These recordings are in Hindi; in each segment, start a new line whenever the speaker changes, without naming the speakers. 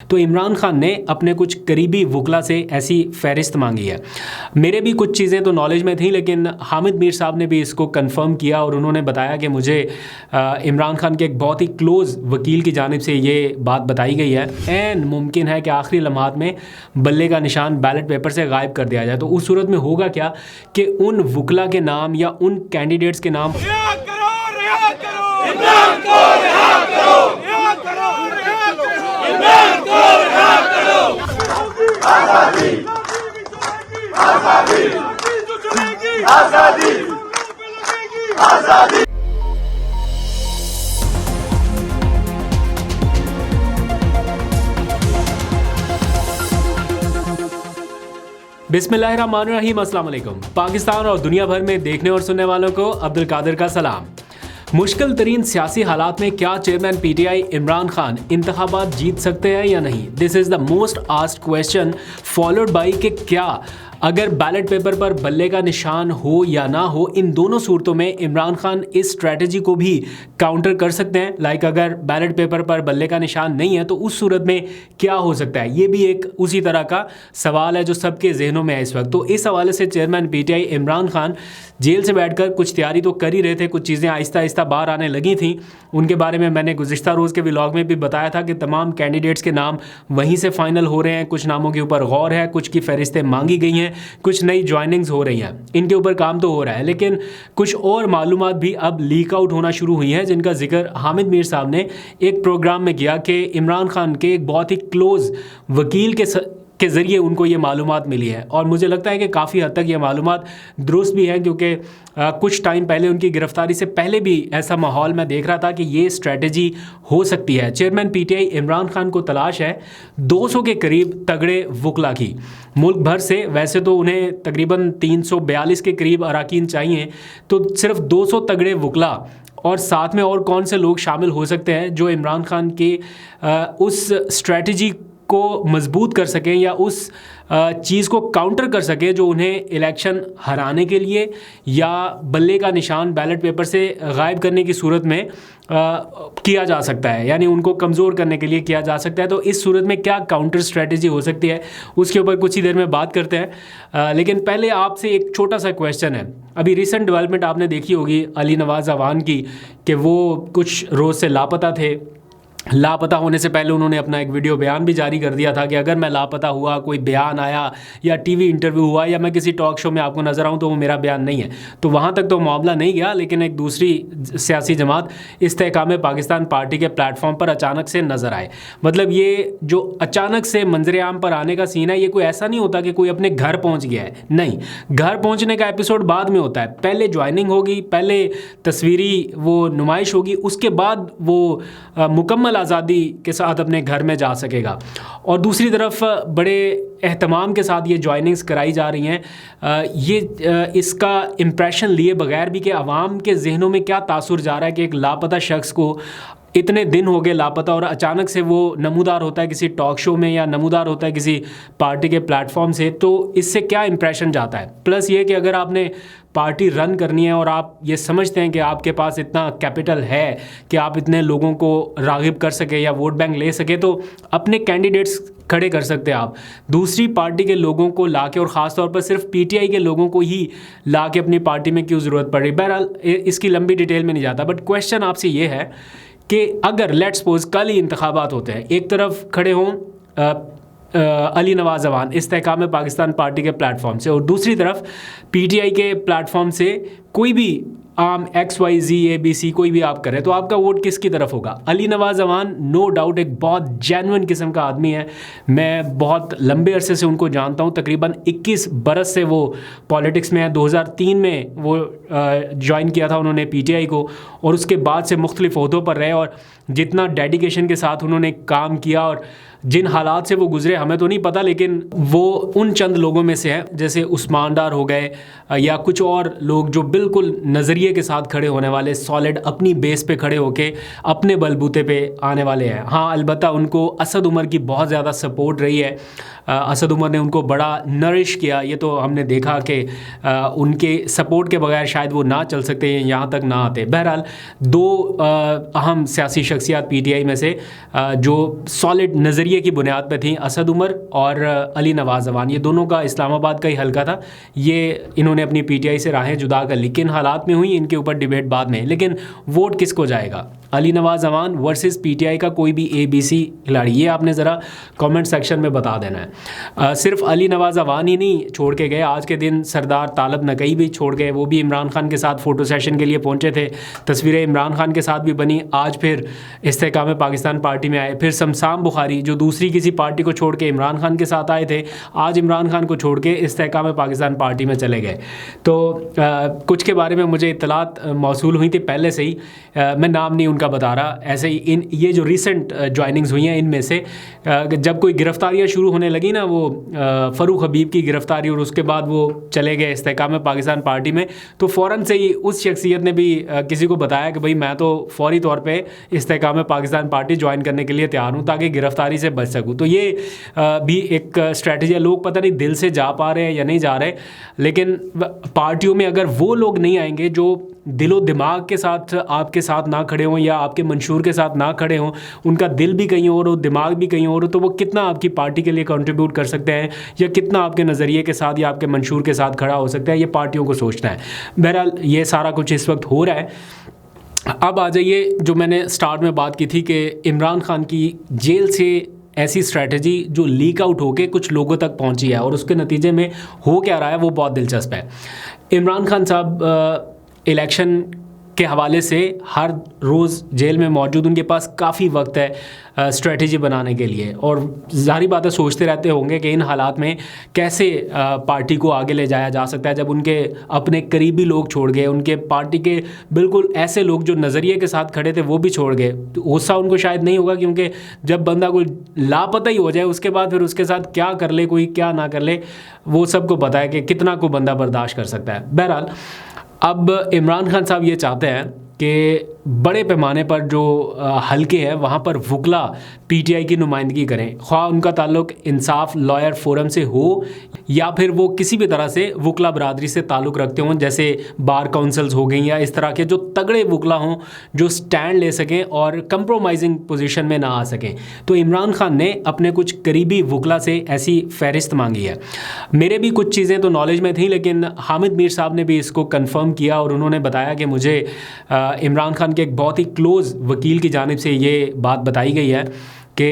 तो इमरान खान ने अपने कुछ करीबी वकला से ऐसी फहरिस्त मांगी है। मेरे भी कुछ चीज़ें तो नॉलेज में थी, लेकिन हामिद मीर साहब ने भी इसको कंफर्म किया और उन्होंने बताया कि मुझे इमरान खान के एक बहुत ही क्लोज़ वकील की जानिब से ये बात बताई गई है। एन मुमकिन है कि आखिरी लम्हात में बल्ले का निशान बैलेट पेपर से गायब कर दिया जाए। तो उस सूरत में होगा क्या कि उन वकला के नाम या उन कैंडिडेट्स के नाम बिस्मिल्लाहिर्रहमानिर्रहीम, अस्सलाम वालेकुम। पाकिस्तान और दुनिया भर में देखने और सुनने वालों को अब्दुल कादिर का सलाम। मुश्किल तरीन सियासी हालात में क्या चेयरमैन पीटीआई इमरान खान इंतखाबात जीत सकते हैं या नहीं? This is the most asked question, followed by कि क्या अगर बैलेट पेपर पर बल्ले का निशान हो या ना हो, इन दोनों सूरतों में इमरान खान इस स्ट्रेटजी को भी काउंटर कर सकते हैं। लाइक अगर बैलेट पेपर पर बल्ले का निशान नहीं है तो उस सूरत में क्या हो सकता है? ये भी एक उसी तरह का सवाल है जो सबके जहनों में है इस वक्त। तो इस हवाले से chairman PTI Imran Khan jail से बैठकर कुछ तैयारी तो कर ही रहे थे, कुछ चीज़ें आहिस्ता आहिस्ता बाहर आने लगी थी। उनके बारे में मैंने गुज़िश्ता रोज़ के व्लॉग में भी बताया था कि तमाम कैंडिडेट्स के नाम वहीं से फाइनल हो रहे हैं। कुछ नामों के ऊपर गौर है, कुछ की फहरिस्तें मांगी गई हैं, कुछ नई ज्वाइनिंग्स हो रही हैं। इनके ऊपर काम तो हो रहा है, लेकिन कुछ और मालूमात भी अब लीक आउट होना शुरू हुई हैं, जिनका जिक्र हामिद मीर साहब ने एक प्रोग्राम में किया कि इमरान खान के एक बहुत ही क्लोज़ वकील के ज़रिए उनको ये मालूमात मिली है। और मुझे लगता है कि काफ़ी हद तक ये मालूमात दुरुस्त भी हैं, क्योंकि कुछ टाइम पहले उनकी गिरफ्तारी से पहले भी ऐसा माहौल मैं देख रहा था कि ये स्ट्रेटजी हो सकती है। चेयरमैन पीटीआई इमरान खान को तलाश है 200 के करीब तगड़े वकला की मुल्क भर से। वैसे तो उन्हें तकरीबन 342 के करीब अराकीन चाहिए, तो सिर्फ 200 तगड़े वकला और साथ में और कौन से लोग शामिल हो सकते हैं जो इमरान खान के उस स्ट्रेटजी को मजबूत कर सकें या उस चीज़ को काउंटर कर सके जो उन्हें इलेक्शन हराने के लिए या बल्ले का निशान बैलेट पेपर से गायब करने की सूरत में किया जा सकता है, यानी उनको कमज़ोर करने के लिए किया जा सकता है। तो इस सूरत में क्या काउंटर स्ट्रेटजी हो सकती है, उसके ऊपर कुछ ही देर में बात करते हैं। लेकिन पहले आपसे एक छोटा सा क्वेश्चन है। अभी रिसेंट डेवलपमेंट आपने देखी होगी अली नवाज़ अवान की, कि वो कुछ रोज़ से लापता थे। लापता होने से पहले उन्होंने अपना एक वीडियो बयान भी जारी कर दिया था कि अगर मैं लापता हुआ, कोई बयान आया या टीवी इंटरव्यू हुआ या मैं किसी टॉक शो में आपको नज़र आऊँ तो वो मेरा बयान नहीं है। तो वहाँ तक तो मामला नहीं गया, लेकिन एक दूसरी सियासी जमात इस्तेहकाम पाकिस्तान पार्टी के प्लेटफॉर्म पर अचानक से नज़र आए। मतलब ये जो अचानक से मंजर आम पर आने का सीन है, ये कोई ऐसा नहीं होता कि कोई अपने घर पहुँच गया है। नहीं, घर पहुँचने का एपिसोड बाद में होता है। पहले ज्वाइनिंग होगी, पहले तस्वीरी वो नुमाइश होगी, उसके बाद वो मुकम्मल आज़ादी के साथ अपने घर में जा सकेगा। और दूसरी तरफ बड़े एहतमाम के साथ ये ज्वाइनिंग्स कराई जा रही हैं। इसका इम्प्रेशन लिए बगैर भी कि आवाम के जहनों में क्या तासुर जा रहा है कि एक लापता शख्स को इतने दिन हो गए लापता और अचानक से वो नमूदार होता है किसी टॉक शो में या नमूदार होता है किसी पार्टी के प्लेटफॉर्म से, तो इससे क्या इंप्रेशन जाता है। प्लस ये कि अगर आपने पार्टी रन करनी है और आप ये समझते हैं कि आपके पास इतना कैपिटल है कि आप इतने लोगों को राग़िब कर सके या वोट बैंक ले सके, तो अपने कैंडिडेट्स खड़े कर सकते हैं आप। दूसरी पार्टी के लोगों को लाके, और ख़ास तौर पर सिर्फ पीटीआई के लोगों को ही लाके अपनी पार्टी में क्यों ज़रूरत पड़ रही। बहरहाल इसकी लंबी डिटेल में नहीं जाता, बट क्वेश्चन आपसे ये है कि अगर लेट्स सपोज कल ही इंतखाबात होते हैं, एक तरफ खड़े हों अली नवाज़ अवान इस्तेहकाम पाकिस्तान पार्टी के प्लेटफॉर्म से, और दूसरी तरफ पीटीआई के प्लेटफॉर्म से कोई भी आम XYZ ABC कोई भी आप करें, तो आपका वोट किसकी तरफ होगा? अली नवाज़ अवान नो डाउट एक बहुत जेन्युइन किस्म का आदमी है। मैं बहुत लंबे अरसे से उनको जानता हूँ, तकरीबन 21 बरस से वो पॉलिटिक्स में है। 2003 में वो ज्वाइन किया था उन्होंने पीटीआई को, और उसके बाद से मुख्तलिफ ओहदों पर रहे, और जितना डेडिकेशन के साथ उन्होंने काम किया और जिन हालात से वो गुजरे हमें तो नहीं पता, लेकिन वो उन चंद लोगों में से हैं, जैसे उस्मान डार हो गए या कुछ और लोग जो बिल्कुल नज़रिए के साथ खड़े होने वाले, सॉलिड अपनी बेस पे खड़े होके अपने बलबूते पे आने वाले हैं। हाँ, अलबत्ता उनको असद उमर की बहुत ज़्यादा सपोर्ट रही है। असद उमर ने उनको बड़ा नरिश किया, ये तो हमने देखा कि उनके सपोर्ट के बगैर शायद वो ना चल सकते, यहाँ तक ना आते। बहरहाल दो अहम सियासी शख्सियात PTI में से जो सॉलिड नज़रिए की बुनियाद पे थी, असद उमर और अली नवाज़ अवान, ये दोनों का इस्लामाबाद का ही हल्का था। ये इन्होंने अपनी PTI से राहें जुदा कर ली। किन हालात में हुई, इनके ऊपर डिबेट बाद में, लेकिन वोट किसको जाएगा? अली नवाज़ अवान वर्सेस PTI का कोई भी ABC खिलाड़ी, ये आपने ज़रा कमेंट सेक्शन में बता देना है। सिर्फ अली नवाज़ अवान ही नहीं छोड़ के गए, आज के दिन सरदार तालब नकई भी छोड़ गए, वो भी इमरान खान के साथ फ़ोटो सेशन के लिए पहुंचे थे। तस्वीरें इमरान खान के साथ भी बनी। आज फिर इस्तेहकाम पाकिस्तान पार्टी में आए। फिर शमशाम बुखारी जो दूसरी किसी पार्टी को छोड़ के इमरान खान के साथ आए थे, आज इमरान खान को छोड़ के इस्तेहकाम पाकिस्तान पार्टी में चले गए। तो कुछ के बारे में मुझे इत्तलात मौसूल हुई थी पहले से ही, मैं नाम नहीं उनका बता रहा। ऐसे ही ये जो रिसेंट ज्वाइनिंग्स हुई हैं, इनमें से जब कोई गिरफ्तारियां शुरू होने लगी ना, वो फ़रूक हबीब की गिरफ्तारी और उसके बाद वो चले गए इस्तेहकाम पाकिस्तान पार्टी में, तो फ़ौरन से ही उस शख्सियत ने भी किसी को बताया कि भाई मैं तो फ़ौरी तौर पे इस्तेहकाम पाकिस्तान पार्टी ज्वाइन करने के लिए तैयार हूँ ताकि गिरफ्तारी से बच सकूँ। तो ये भी एक स्ट्रैटेजी है। लोग पता नहीं दिल से जा पा रहे हैं या नहीं जा रहे, लेकिन पार्टियों में अगर वो लोग नहीं आएंगे जो दिलो दिमाग के साथ आपके साथ ना खड़े हों या आपके मंशूर के साथ ना खड़े हों, उनका दिल भी कहीं और हो, दिमाग भी कहीं और हो, तो वो कितना आपकी पार्टी के लिए कंट्रीब्यूट कर सकते हैं या कितना आपके नज़रिए के साथ या आपके मंशूर के साथ खड़ा हो सकता है, ये पार्टियों को सोचना है। बहरहाल ये सारा कुछ इस वक्त हो रहा है। अब आ जाइए, जो मैंने स्टार्ट में बात की थी कि इमरान खान की जेल से ऐसी स्ट्रैटेजी जो लीक आउट होके कुछ लोगों तक पहुंची है और उसके नतीजे में हो क्या रहा है वो बहुत दिलचस्प है। इमरान खान साहब इलेक्शन के हवाले से हर रोज़ जेल में मौजूद, उनके पास काफ़ी वक्त है स्ट्रेटजी बनाने के लिए, और ज़ाहिर बात है सोचते रहते होंगे कि इन हालात में कैसे पार्टी को आगे ले जाया जा सकता है जब उनके अपने करीबी लोग छोड़ गए, उनके पार्टी के बिल्कुल ऐसे लोग जो नज़रिए के साथ खड़े थे वो भी छोड़ गए। तो गुस्सा उनको शायद नहीं होगा, क्योंकि जब बंदा कोई लापता ही हो जाए उसके बाद फिर उसके साथ क्या कर ले कोई, क्या ना कर ले, वो सबको पता है कि कितना को बंदा बर्दाश्त कर सकता है। बहरहाल अब इमरान खान साहब ये चाहते हैं कि बड़े पैमाने पर जो हल्के हैं वहाँ पर वकला PTI की नुमाइंदगी करें, ख्वाह उनका ताल्लुक़ इंसाफ लॉयर फोरम से हो या फिर वो किसी भी तरह से वकला बरादरी से ताल्लुक़ रखते हों, जैसे बार काउंसिल्स हो गई या इस तरह के जो तगड़े वकला हों जो स्टैंड ले सकें और कंप्रोमाइजिंग पोजीशन में ना आ सकें। तो इमरान खान ने अपने कुछ करीबी वकला से ऐसी फहरिस्त मांगी है। मेरे भी कुछ चीज़ें तो नॉलेज में थी, लेकिन हामिद मीर साहब ने भी इसको कन्फर्म किया और उन्होंने बताया कि मुझे इमरान खान के एक बहुत ही क्लोज़ वकील की जानिब से ये बात बताई गई है कि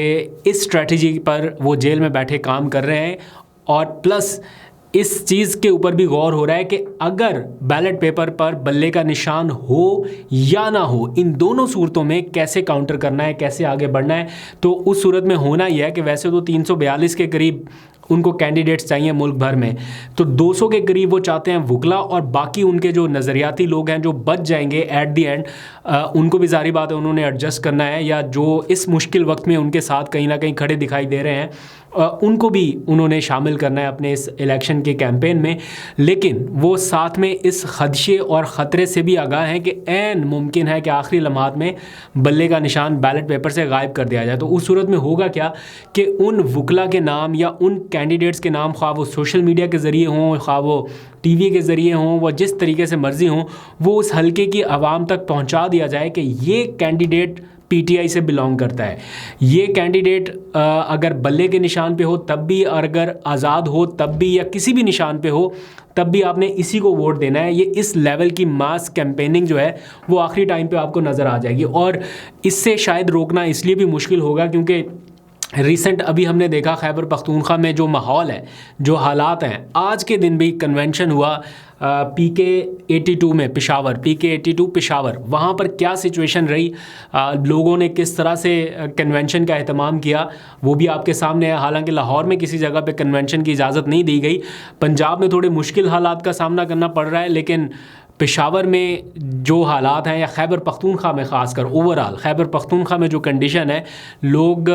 इस स्ट्रैटेजी पर वो जेल में बैठे काम कर रहे हैं, और प्लस इस चीज़ के ऊपर भी गौर हो रहा है कि अगर बैलेट पेपर पर बल्ले का निशान हो या ना हो, इन दोनों सूरतों में कैसे काउंटर करना है, कैसे आगे बढ़ना है। तो उस सूरत में होना ही है कि वैसे तो 342 के करीब उनको कैंडिडेट्स चाहिए मुल्क भर में, तो 200 के करीब वो चाहते हैं वकला, और बाकी उनके जो नज़रियाती लोग हैं जो बच जाएंगे एट दी एंड, उनको भी जारी बात है उन्होंने एडजस्ट करना है, या जो इस मुश्किल वक्त में उनके साथ कहीं ना कहीं खड़े दिखाई दे रहे हैं उनको भी उन्होंने शामिल करना है अपने इस इलेक्शन के कैंपेन में। लेकिन वो साथ में इस खदशे और ख़तरे से भी आगाह हैं कि ऐन मुमकिन है कि आखिरी लम्हात में बल्ले का निशान बैलेट पेपर से गायब कर दिया जाए। तो उस सूरत में होगा क्या कि उन वकला के नाम या उन कैंडिडेट्स के नाम, ख्वाह वो सोशल मीडिया के ज़रिए हों, ख्वाह वो TV के ज़रिए हों, वह जिस तरीके से मर्ज़ी हों, वो उस हल्के की आवाम तक पहुँचा दिया जाए कि ये कैंडिडेट PTI से बिलोंग करता है, ये कैंडिडेट अगर बल्ले के निशान पे हो तब भी, और अगर आज़ाद हो तब भी, या किसी भी निशान पे हो तब भी आपने इसी को वोट देना है। ये इस लेवल की मास कैंपेनिंग जो है वो आखिरी टाइम पे आपको नज़र आ जाएगी, और इससे शायद रोकना इसलिए भी मुश्किल होगा क्योंकि रिसेंट अभी हमने देखा खैबर पख्तूनख्वा में जो माहौल है, जो हालात हैं। आज के दिन भी कन्वेंशन हुआ PK82 में पेशावर, PK82 पेशावर, वहाँ पर क्या सिचुएशन रही, लोगों ने किस तरह से कन्वेंशन का एहतमाम किया वो भी आपके सामने है। हालांकि लाहौर में किसी जगह पे कन्वेंशन की इजाज़त नहीं दी गई, पंजाब में थोड़े मुश्किल हालात का सामना करना पड़ रहा है, लेकिन पेशावर में जो हालात हैं, या खैबर पख्तूनख्वा में ख़ासकर ओवरऑल खैबर पख्तूनख्वा में जो कंडीशन है, लोग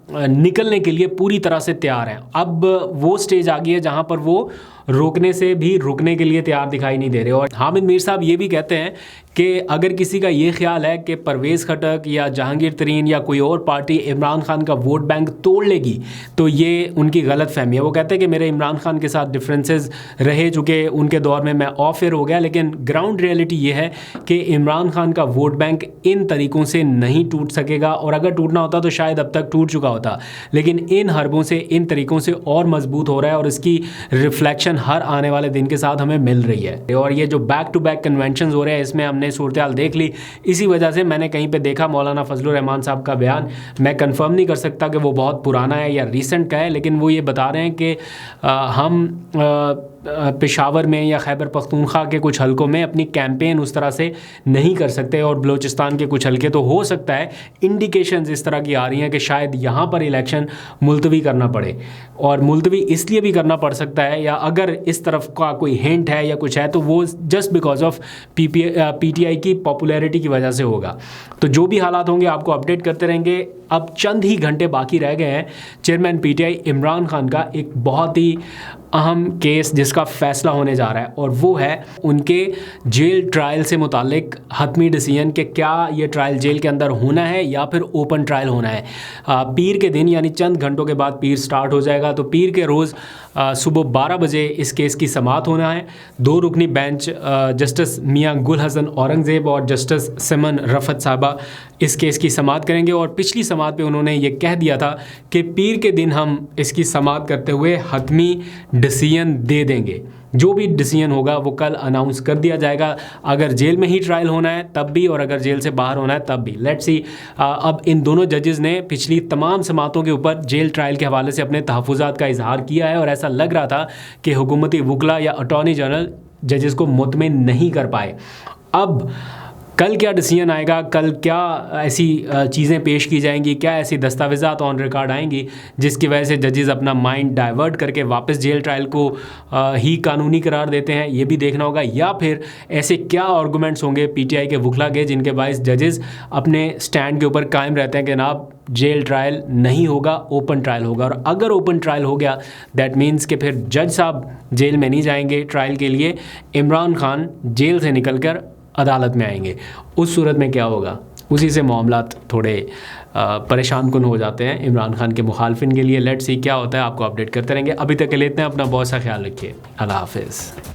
निकलने के लिए पूरी तरह से तैयार हैं। अब वो स्टेज आ गई है जहाँ पर वो रोकने से भी रुकने के लिए तैयार दिखाई नहीं दे रहे। और हामिद मीर साहब ये भी कहते हैं कि अगर किसी का ये ख्याल है कि परवेज़ खटक या जहांगीर तरीन या कोई और पार्टी इमरान खान का वोट बैंक तोड़ लेगी तो ये उनकी गलत फहमी है। वो कहते हैं कि मेरे इमरान खान के साथ डिफरेंसेस रहे चुके उनके दौर में, मैं ऑफ एयर हो गया, लेकिन ग्राउंड रियलिटी ये है कि इमरान खान का वोट बैंक इन तरीक़ों से नहीं टूट सकेगा, और अगर टूटना होता तो शायद अब तक टूट चुका होता, लेकिन इन हरबों से, इन तरीक़ों से और मजबूत हो रहा है और इसकी रिफ्लेक्शन हर आने वाले दिन के साथ हमें मिल रही है। और ये जो बैक टू बैक कन्वेंशन हो रहे हैं इसमें हमने सूरत हाल देख ली। इसी वजह से मैंने कहीं पे देखा मौलाना फजलुर रहमान साहब का बयान, मैं कंफर्म नहीं कर सकता कि वो बहुत पुराना है या रीसेंट का है, लेकिन वो ये बता रहे हैं कि हम पेशावर में या खैबर पख्तूनख्वा के कुछ हलकों में अपनी कैंपेन उस तरह से नहीं कर सकते, और बलूचिस्तान के कुछ हलके तो हो सकता है इंडिकेशंस इस तरह की आ रही हैं कि शायद यहाँ पर इलेक्शन मुलतवी करना पड़े। और मुलतवी इसलिए भी करना पड़ सकता है, या अगर इस तरफ का कोई हिंट है या कुछ है, तो वो जस्ट बिकॉज ऑफ PTI की पॉपुलैरिटी की वजह से होगा। तो जो भी हालात होंगे आपको अपडेट करते रहेंगे। अब चंद ही घंटे बाकी रह गए हैं चेयरमैन PTI इमरान खान का एक बहुत ही अहम केस जिसका फैसला होने जा रहा है, और वो है उनके जेल ट्रायल से मुतालिक हतमी डिसीजन कि क्या ये ट्रायल जेल के अंदर होना है या फिर ओपन ट्रायल होना है। पीर के दिन यानी चंद घंटों के बाद पीर स्टार्ट हो जाएगा, तो पीर के रोज़ सुबह 12 बजे इस केस की समाअत होना है। 2 रुकनी बेंच जस्टिस मियां गुल हसन औरंगज़ेब और जस्टिस सिमन रफ़त साहबा इस केस की समाअत करेंगे। और पिछली समाअत पे उन्होंने ये कह दिया था कि पीर के दिन हम इसकी समाअत करते हुए हतमी डिसीजन दे देंगे। जो भी डिसीजन होगा वो कल अनाउंस कर दिया जाएगा। अगर जेल में ही ट्रायल होना है तब भी, और अगर जेल से बाहर होना है तब भी। Let's see. अब इन दोनों जजेस ने पिछली तमाम समातों के ऊपर जेल ट्रायल के हवाले से अपने तहफ़्फ़ुज़ात का इजहार किया है, और ऐसा लग रहा था कि हुकूमती वकला या अटॉर्नी जनरल जजेस को मुतमिन नहीं कर पाए। अब कल क्या डिसीजन आएगा, कल क्या ऐसी चीज़ें पेश की जाएंगी, क्या ऐसी दस्तावेज़ात ऑन रिकॉर्ड आएंगी जिसकी वजह से जजेस अपना माइंड डाइवर्ट करके वापस जेल ट्रायल को ही कानूनी करार देते हैं, ये भी देखना होगा। या फिर ऐसे क्या आर्गूमेंट्स होंगे PTI के वकला के जिनके बायस जजेस अपने स्टैंड के ऊपर कायम रहते हैं कि जनाब जेल ट्रायल नहीं होगा, ओपन ट्रायल होगा। और अगर ओपन ट्रायल हो गया दैट मीन्स कि फिर जज साहब जेल में नहीं जाएंगे ट्रायल के लिए, इमरान खान जेल से निकल कर अदालत में आएंगे। उस सूरत में क्या होगा, उसी से मामलात थोड़े परेशान कुन हो जाते हैं इमरान खान के मुखालफिन के लिए। लेट्स सी क्या होता है, आपको अपडेट करते रहेंगे। अभी तक के लिए इतना, अपना बहुत सा ख्याल रखिए। अल्लाह हाफिज़।